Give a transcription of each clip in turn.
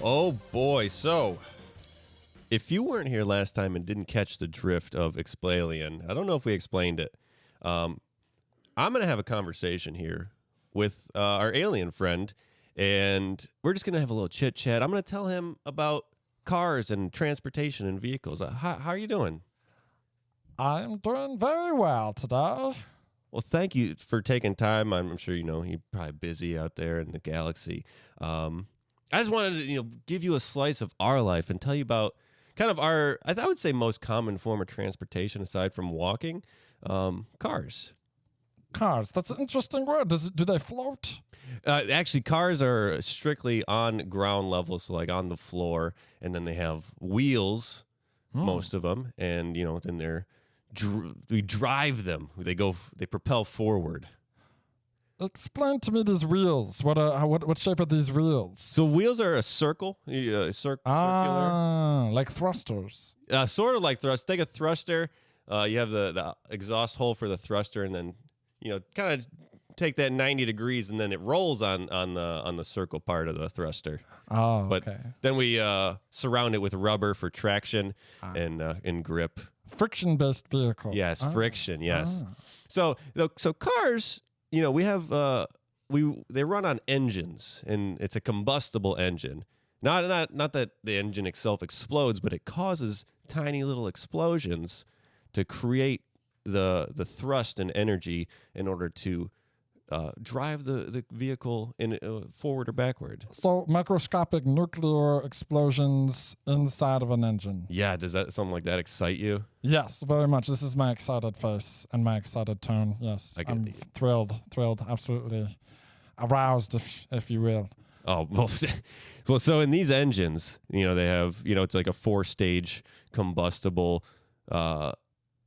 Oh boy, so if you weren't here last time and didn't catch the drift of Explalien, I don't know if we explained it. I'm going to have a conversation here with our alien friend, and we're just going to have a little chit-chat. I'm going to tell him about cars and transportation and vehicles. How are you doing? I'm doing very well today. Well, thank you for taking time. I'm sure you know you're probably busy out there in the galaxy. I just wanted to, give you a slice of our life and tell you about kind of our, I would say, most common form of transportation aside from walking, cars. Cars, that's an interesting word. Do they float? Actually, cars are strictly on ground level, so like on the floor, and then they have wheels, most of them, and then we drive them. They propel forward. Explain to me these wheels. What shape are these wheels? So wheels are a circle, circular. Like thrusters. Sort of like thrust. Take a thruster. You have the exhaust hole for the thruster, and then kind of take that 90 degrees, and then it rolls on the circle part of the thruster. Oh, but okay. Then we surround it with rubber for traction and grip. Friction-based vehicle. Yes, friction. Yes. So cars, we have they run on engines, and it's a combustible engine. Not that the engine itself explodes, but it causes tiny little explosions to create the thrust and energy in order to drive the vehicle in forward or backward. So microscopic nuclear explosions inside of an engine. Yeah, does something like that excite you? Yes, very much. This is my excited face and my excited tone. Yes, I'm thrilled, absolutely aroused, if you will. Oh, well, so in these engines, they have, it's like a 4-stage combustible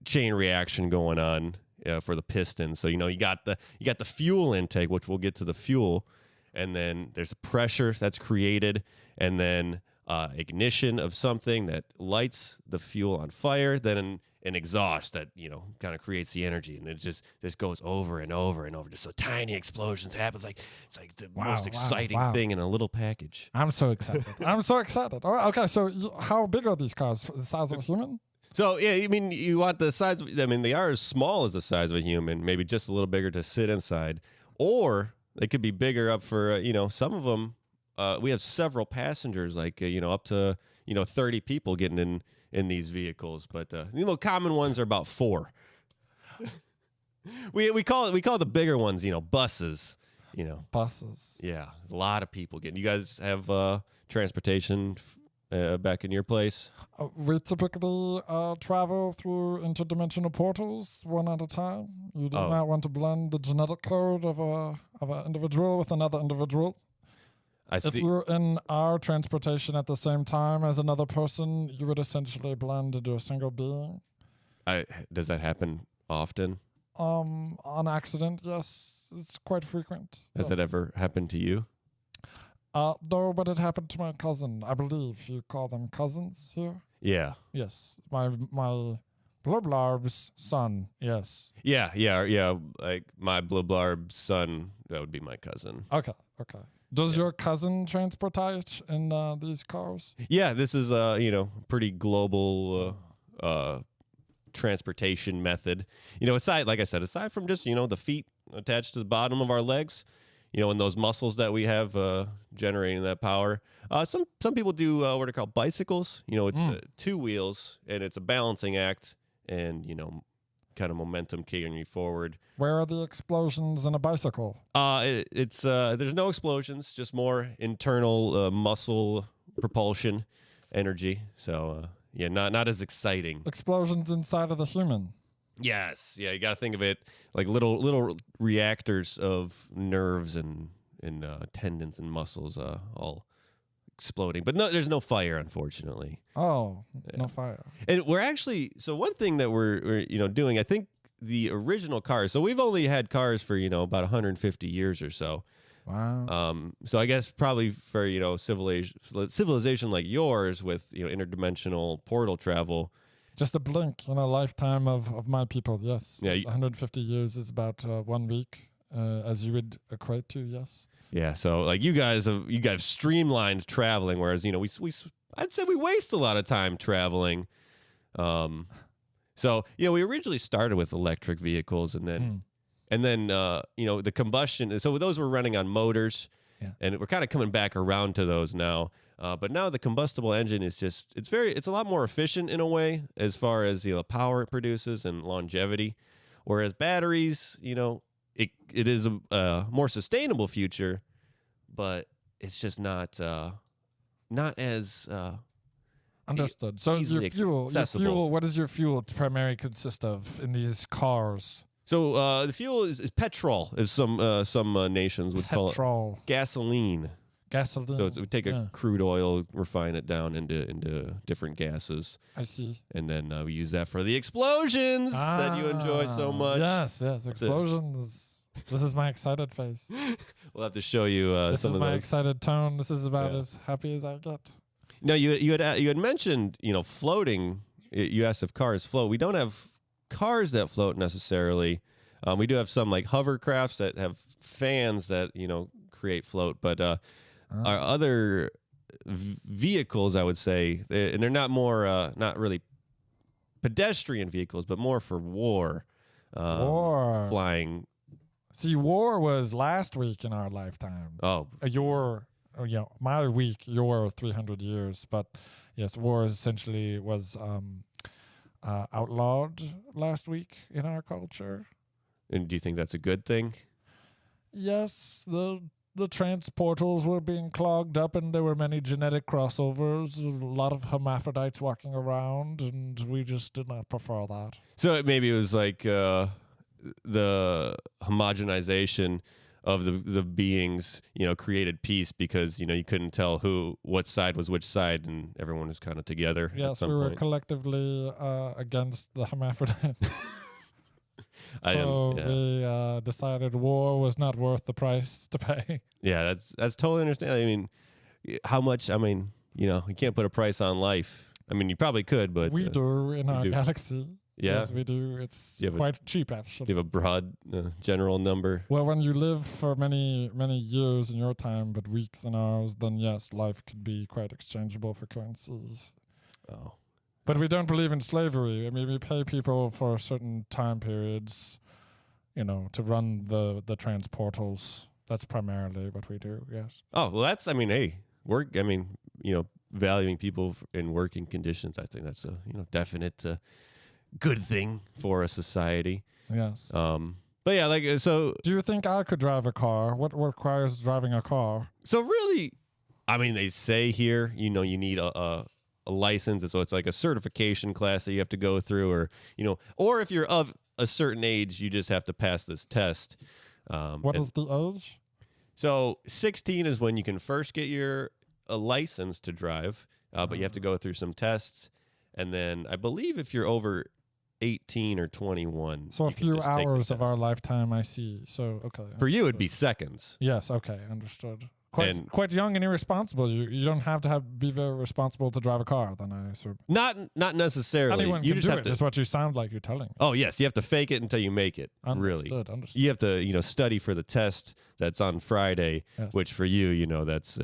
chain reaction going on for the piston. So, you got the fuel intake, which we'll get to the fuel, and then there's pressure that's created, and then ignition of something that lights the fuel on fire, then an exhaust that, kind of creates the energy, and it just goes over and over and over. Just so tiny explosions happen. It's like the most exciting thing in a little package. I'm so excited. All right, okay, so how big are these cars? The size of a human? So, yeah, you want the size they are as small as the size of a human, maybe just a little bigger to sit inside, or they could be bigger up for, some of them. We have several passengers, like, up to, 30 people getting in these vehicles. But the common ones are about 4. we call the bigger ones, buses, Buses. Yeah, a lot of people getting. You guys have transportation back in your place? We typically travel through interdimensional portals one at a time. You do not want to blend the genetic code of an individual with another individual. If you're in our transportation at the same time as another person, you would essentially blend into a single being. Does that happen often? On accident, yes. It's quite frequent. Has that ever happened to you? No, but it happened to my cousin. I believe you call them cousins here. Yeah. Yes, my Blublarb's son. Yes. Yeah. Like my Blublarb's son, that would be my cousin. Okay. Does your cousin transportate in these cars? Yeah, this is pretty global transportation method. Aside from just the feet attached to the bottom of our legs. And those muscles that we have generating that power. Some people do what are called bicycles. It's 2 wheels, and it's a balancing act, and kind of momentum kicking you forward. Where are the explosions in a bicycle? It's there's no explosions, just more internal muscle propulsion energy. So not as exciting. Explosions inside of the human. Yes, yeah, you got to think of it like little reactors of nerves and tendons and muscles all exploding. But no, there's no fire, unfortunately. Oh, yeah. No fire. And we're actually, so one thing that we're doing, I think the original cars, so we've only had cars for, about 150 years or so. Wow. So I guess probably for, civilization like yours with, interdimensional portal travel, just a blink in a lifetime of my people, yes. Yeah, 150 years is about 1 week, as you would equate to, yes. Yeah, so like you guys have streamlined traveling, whereas I'd say we waste a lot of time traveling. So we originally started with electric vehicles, and then the combustion. So those were running on motors, and we're kind of coming back around to those now. But now the combustible engine is it's a lot more efficient in a way as far as the power it produces and longevity, whereas batteries, it is a more sustainable future, but it's just not as understood. So your fuel, accessible. What does your fuel primarily consist of in these cars? So the fuel is petrol, as some nations would call it. Gasoline. So we take a crude oil, refine it down into different gases. I see. And then we use that for the explosions that you enjoy so much. Yes, explosions. This is my excited face. We'll have to show you this is my excited tone. This is about as happy as I get. No, you had mentioned, floating. You asked if cars float. We don't have cars that float necessarily. We do have some like hovercrafts that have fans that, create float, but our other vehicles, I would say, and they're not really pedestrian vehicles, but more for war. Flying. See, war was last week in our lifetime. Oh. My week, your 300 years. But yes, war essentially was outlawed last week in our culture. And do you think that's a good thing? Yes, the transportals were being clogged up, and there were many genetic crossovers, a lot of hermaphrodites walking around, and we just did not prefer that. So maybe it was like the homogenization of the beings, created peace because, you couldn't tell what side was which side, and everyone was kind of together. Yes, we were collectively against the hermaphrodite. So we decided war was not worth the price to pay. Yeah, that's totally understandable. I mean, how much? I mean, you can't put a price on life. I mean, you probably could, but we do in our galaxy. Yeah. Yes, we do. It's quite cheap, actually. Do you have a broad general number? Well, when you live for many, many years in your time, but weeks in ours, then yes, life could be quite exchangeable for currencies. Oh. But we don't believe in slavery. I mean, we pay people for certain time periods, to run the transportals. That's primarily what we do, yes. Oh, well, valuing people in working conditions, I think that's a, definite good thing for a society. Yes. But yeah, so. Do you think I could drive a car? What requires driving a car? So really, I mean, they say here, you need a license, so it's like a certification class that you have to go through, or if you're of a certain age, you just have to pass this test. What is the age? So 16 is when you can first get a license to drive, but you have to go through some tests, and then I believe if you're over 18 or 21, so a few hours of our lifetime, I see. So okay, for you it'd be seconds. Yes, okay, understood. Quite young and irresponsible. You don't have to be very responsible to drive a car, then I assume. Not necessarily. Anyone you can just do have it. to, Is what you sound like you're telling me. Oh yes, you have to fake it until you make it. Understood, really, understood. You have to study for the test that's on Friday, which for you that's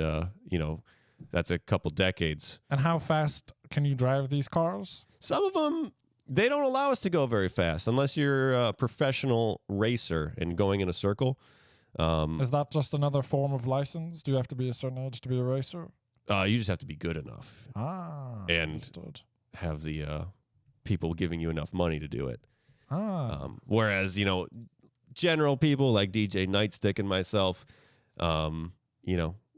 that's a couple decades. And how fast can you drive these cars? Some of them, they don't allow us to go very fast unless you're a professional racer and going in a circle. Is that just another form of license? Do you have to be a certain age to be a racer? You just have to be good enough. And understood. Have the people giving you enough money to do it. Whereas, general people like DJ Nightstick and myself,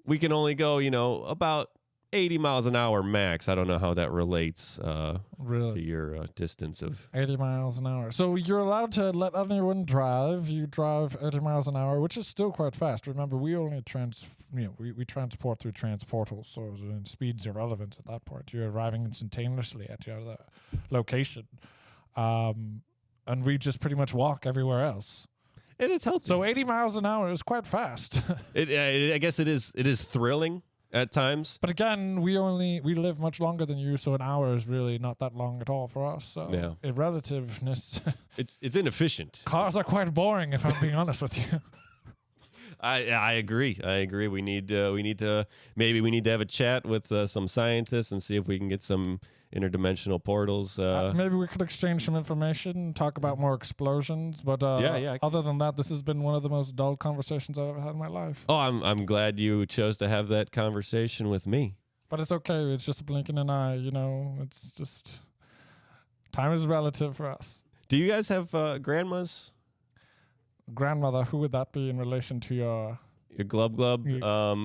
we can only go, about 80 miles an hour max. I don't know how that relates to your distance of 80 miles an hour. So you're allowed to let anyone drive. You drive 80 miles an hour, which is still quite fast. Remember, we only we transport through transportals, so speed's irrelevant at that point. You're arriving instantaneously at your other location, and we just pretty much walk everywhere else. And it's healthy. So 80 miles an hour is quite fast. I guess it is thrilling at times. But again, we live much longer than you, so an hour is really not that long at all for us. So in relativeness, it's inefficient. Cars are quite boring, if I'm being honest with you. I agree. We need to have a chat with some scientists and see if we can get some interdimensional portals. Maybe we could exchange some information and talk about more explosions. But yeah. Other than that, this has been one of the most dull conversations I've ever had in my life. Oh, I'm glad you chose to have that conversation with me. But it's okay. It's just a blink in an eye. It's just time is relative for us. Do you guys have grandmas? Grandmother, who would that be in relation to your Glub Glub?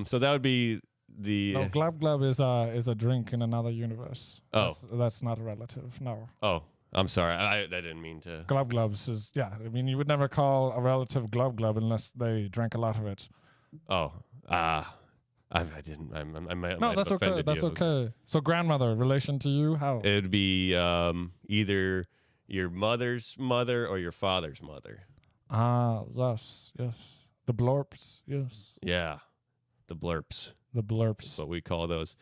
So that would be the... No, Glub Glub is a drink in another universe. Oh. That's not a relative, no. Oh, I'm sorry. I didn't mean to... Glub Glubs is, I mean, you would never call a relative Glub Glub unless they drank a lot of it. Oh, I didn't... I might No, have that's okay. offended That's you. okay. So grandmother, relation to you, how? It'd be either your mother's mother or your father's mother. Yes. The blorps, yes. Yeah, the blurps. The blurps. That's what we call those.